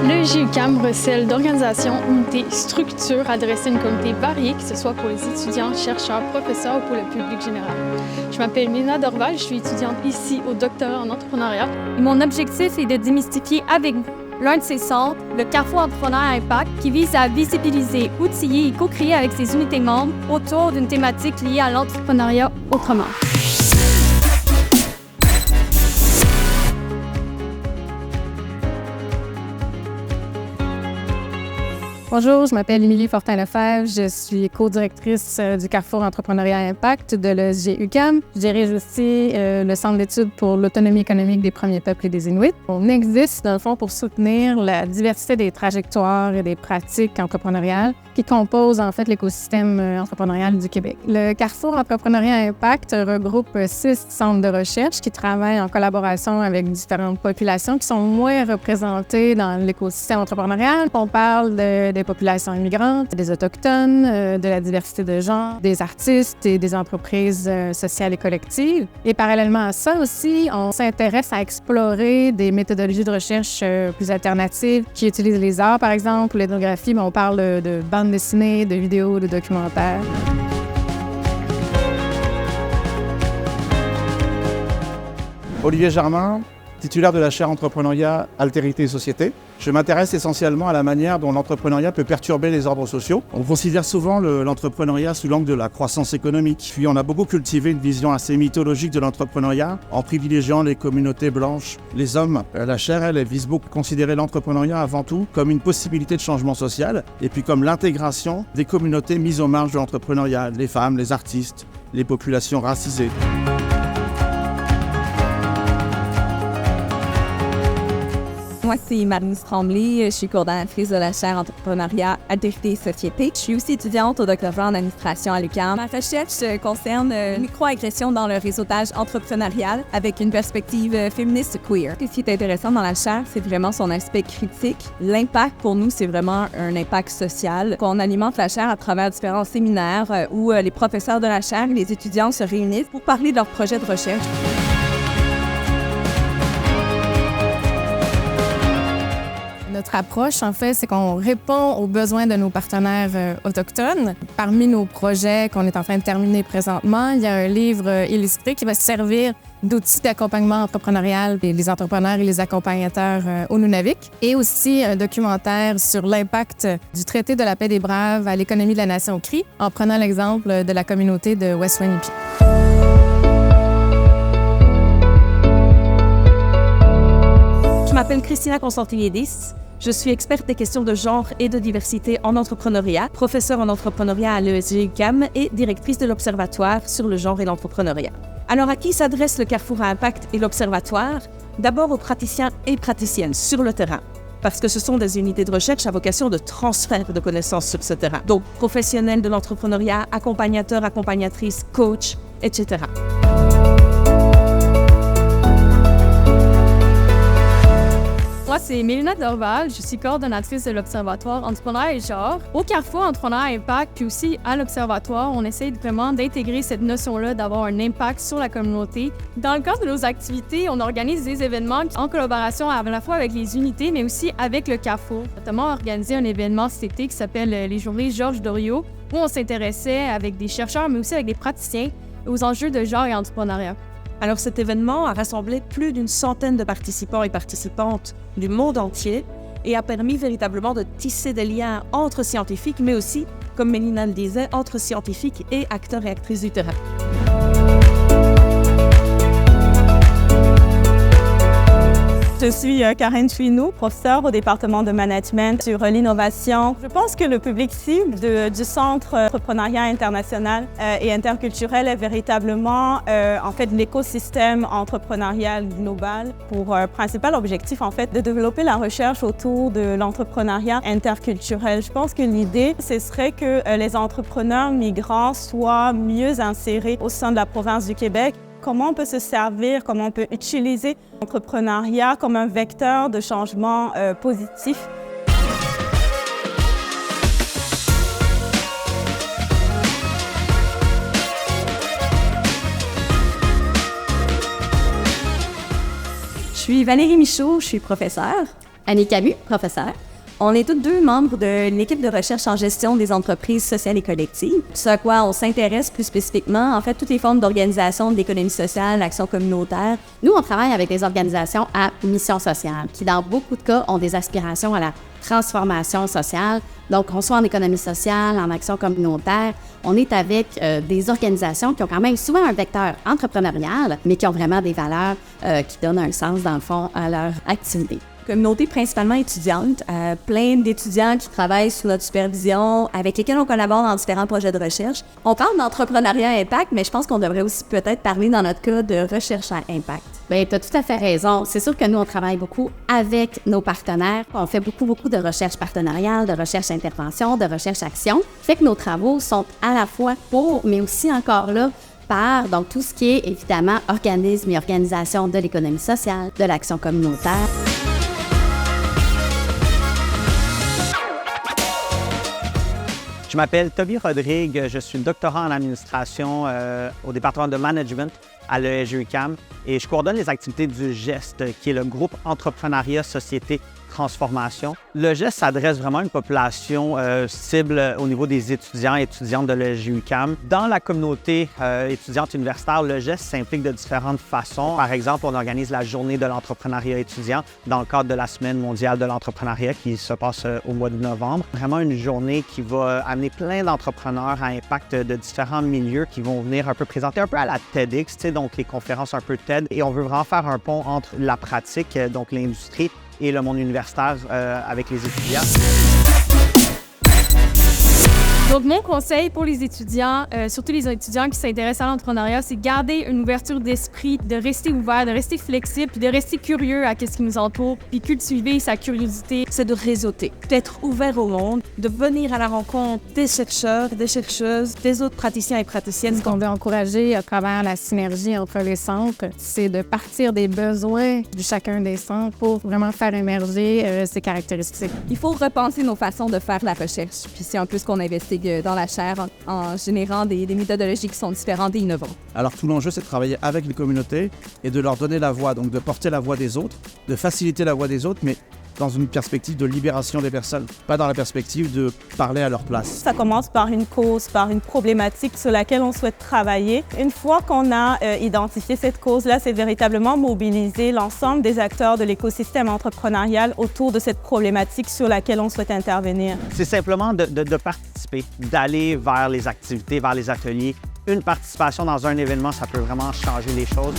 Le GUQAM recèle d'organisations, unités, structures adressées à une communauté variée, que ce soit pour les étudiants, chercheurs, professeurs ou pour le public général. Je m'appelle Mélina Dorval, je suis étudiante ici au doctorat en entrepreneuriat. Et mon objectif est de démystifier avec vous l'un de ces centres, le Carrefour Entrepreneur Impact, qui vise à visibiliser, outiller et co-créer avec ses unités membres autour d'une thématique liée à l'entrepreneuriat autrement. Bonjour, je m'appelle Émilie Fortin-Lefebvre, je suis co-directrice du Carrefour Entrepreneuriat Impact de l'ESG-UQAM. Je dirige aussi le Centre d'études pour l'autonomie économique des premiers peuples et des Inuits. On existe, dans le fond, pour soutenir la diversité des trajectoires et des pratiques entrepreneuriales qui composent, en fait, l'écosystème entrepreneurial du Québec. Le Carrefour Entrepreneuriat Impact regroupe 6 centres de recherche qui travaillent en collaboration avec différentes populations qui sont moins représentées dans l'écosystème entrepreneurial. On parle des populations immigrantes, des Autochtones, de la diversité de genre, des artistes et des entreprises sociales et collectives. Et parallèlement à ça aussi, on s'intéresse à explorer des méthodologies de recherche plus alternatives qui utilisent les arts, par exemple, ou l'ethnographie, mais on parle de bande dessinée, de vidéos, de documentaires. Olivier Germain, titulaire de la chaire entrepreneuriat, altérité et société. Je m'intéresse essentiellement à la manière dont l'entrepreneuriat peut perturber les ordres sociaux. On considère souvent l'entrepreneuriat sous l'angle de la croissance économique. Puis on a beaucoup cultivé une vision assez mythologique de l'entrepreneuriat en privilégiant les communautés blanches, les hommes. La chaire, elle vise beaucoup à considérer l'entrepreneuriat avant tout comme une possibilité de changement social et puis comme l'intégration des communautés mises aux marges de l'entrepreneuriat, les femmes, les artistes, les populations racisées. Moi, c'est Marie-Lise Tremblay, je suis coordonnatrice de la chaire entrepreneuriat, altérité et société. Je suis aussi étudiante au doctorat en administration à l'UQAM. Ma recherche concerne microagression dans le réseautage entrepreneurial avec une perspective féministe queer. Ce qui est intéressant dans la chaire, c'est vraiment son aspect critique. L'impact, pour nous, c'est vraiment un impact social. On alimente la chaire à travers différents séminaires où les professeurs de la chaire et les étudiants se réunissent pour parler de leurs projets de recherche. Notre approche, en fait, c'est qu'on répond aux besoins de nos partenaires autochtones. Parmi nos projets qu'on est en train de terminer présentement, il y a un livre illustré qui va servir d'outil d'accompagnement entrepreneurial pour les entrepreneurs et les accompagnateurs au Nunavik, et aussi un documentaire sur l'impact du traité de la paix des Braves à l'économie de la nation Cri, en prenant l'exemple de la communauté de West Winnipeg. Je m'appelle Christina Constantinidis. Je suis experte des questions de genre et de diversité en entrepreneuriat, professeure en entrepreneuriat à l'ESG-UQAM et directrice de l'Observatoire sur le genre et l'entrepreneuriat. Alors, à qui s'adresse le Carrefour à Impact et l'Observatoire? D'abord aux praticiens et praticiennes sur le terrain, parce que ce sont des unités de recherche à vocation de transfert de connaissances sur ce terrain. Donc, professionnels de l'entrepreneuriat, accompagnateurs, accompagnatrices, coachs, etc. Moi, c'est Mélina Dorval, je suis coordonnatrice de l'Observatoire Entrepreneuriat et Genre. Au Carrefour Entrepreneuriat Impact, puis aussi à l'Observatoire, on essaie vraiment d'intégrer cette notion-là, d'avoir un impact sur la communauté. Dans le cadre de nos activités, on organise des événements en collaboration à la fois avec les unités, mais aussi avec le Carrefour. Notamment, on a organisé un événement cet été qui s'appelle les Journées Georges Doriot, où on s'intéressait avec des chercheurs, mais aussi avec des praticiens, aux enjeux de genre et entrepreneuriat. Alors cet événement a rassemblé plus d'une centaine de participants et participantes du monde entier et a permis véritablement de tisser des liens entre scientifiques, mais aussi, comme Mélina le disait, entre scientifiques et acteurs et actrices du terrain. Je suis Karen Chouinou, professeure au département de management sur l'innovation. Je pense que le public cible du Centre Entrepreneuriat International et Interculturel est véritablement en fait l'écosystème entrepreneurial global pour principal objectif en fait de développer la recherche autour de l'entrepreneuriat interculturel. Je pense que l'idée, ce serait que les entrepreneurs migrants soient mieux insérés au sein de la province du Québec. Comment on peut se servir, comment on peut utiliser l'entrepreneuriat comme un vecteur de changement positif. Je suis Valérie Michaud, je suis professeure. Annie Camus, professeure. On est toutes deux membres de l'équipe de recherche en gestion des entreprises sociales et collectives. Ce à quoi on s'intéresse plus spécifiquement, en fait, toutes les formes d'organisation de l'économie sociale, l'action communautaire. Nous, on travaille avec des organisations à mission sociale, qui dans beaucoup de cas ont des aspirations à la transformation sociale. Donc, qu'on soit en économie sociale, en action communautaire, on est avec des organisations qui ont quand même souvent un vecteur entrepreneurial, mais qui ont vraiment des valeurs qui donnent un sens, dans le fond, à leur activité. Communauté principalement étudiante, plein d'étudiants qui travaillent sous notre supervision, avec lesquels on collabore dans différents projets de recherche. On parle d'entrepreneuriat à impact, mais je pense qu'on devrait aussi peut-être parler dans notre cas de recherche à impact. Bien, tu as tout à fait raison. C'est sûr que nous, on travaille beaucoup avec nos partenaires. On fait beaucoup de recherche partenariale, de recherche intervention, de recherche action. Fait que nos travaux sont à la fois pour, mais aussi encore là, par donc tout ce qui est évidemment organisme et organisation de l'économie sociale, de l'action communautaire. Je m'appelle Toby Rodrigue, je suis doctorant en administration au département de management à l'ESG-UQAM et je coordonne les activités du GEST, qui est le groupe Entrepreneuriat Société Transformation. Le GEST s'adresse vraiment à une population cible au niveau des étudiants et étudiantes de l'ESG-UQAM. Dans la communauté étudiante universitaire, le GEST s'implique de différentes façons. Par exemple, on organise la journée de l'entrepreneuriat étudiant dans le cadre de la Semaine mondiale de l'entrepreneuriat qui se passe au mois de novembre. Vraiment une journée qui va amener plein d'entrepreneurs à impact de différents milieux qui vont venir un peu présenter un peu à la TEDx, donc les conférences un peu TED. Et on veut vraiment faire un pont entre la pratique, donc l'industrie, et le monde universitaire avec les étudiants. Donc, mon conseil pour les étudiants, surtout les étudiants qui s'intéressent à l'entrepreneuriat, c'est garder une ouverture d'esprit, de rester ouvert, de rester flexible, puis de rester curieux à ce qui nous entoure, puis cultiver sa curiosité. C'est de réseauter, d'être ouvert au monde, de venir à la rencontre des chercheurs, des chercheuses, des autres praticiens et praticiennes. Ce qu'on veut encourager à travers la synergie entre les centres, c'est de partir des besoins de chacun des centres pour vraiment faire émerger ces caractéristiques. Il faut repenser nos façons de faire la recherche, puis c'est un peu ce qu'on investigue dans la chaire en générant des méthodologies qui sont différentes et innovantes. Alors tout l'enjeu, c'est de travailler avec les communautés et de leur donner la voix, donc de porter la voix des autres, de faciliter la voix des autres, mais dans une perspective de libération des personnes, pas dans la perspective de parler à leur place. Ça commence par une cause, par une problématique sur laquelle on souhaite travailler. Une fois qu'on a identifié cette cause-là, c'est véritablement mobiliser l'ensemble des acteurs de l'écosystème entrepreneurial autour de cette problématique sur laquelle on souhaite intervenir. C'est simplement de participer, d'aller vers les activités, vers les ateliers. Une participation dans un événement, ça peut vraiment changer les choses.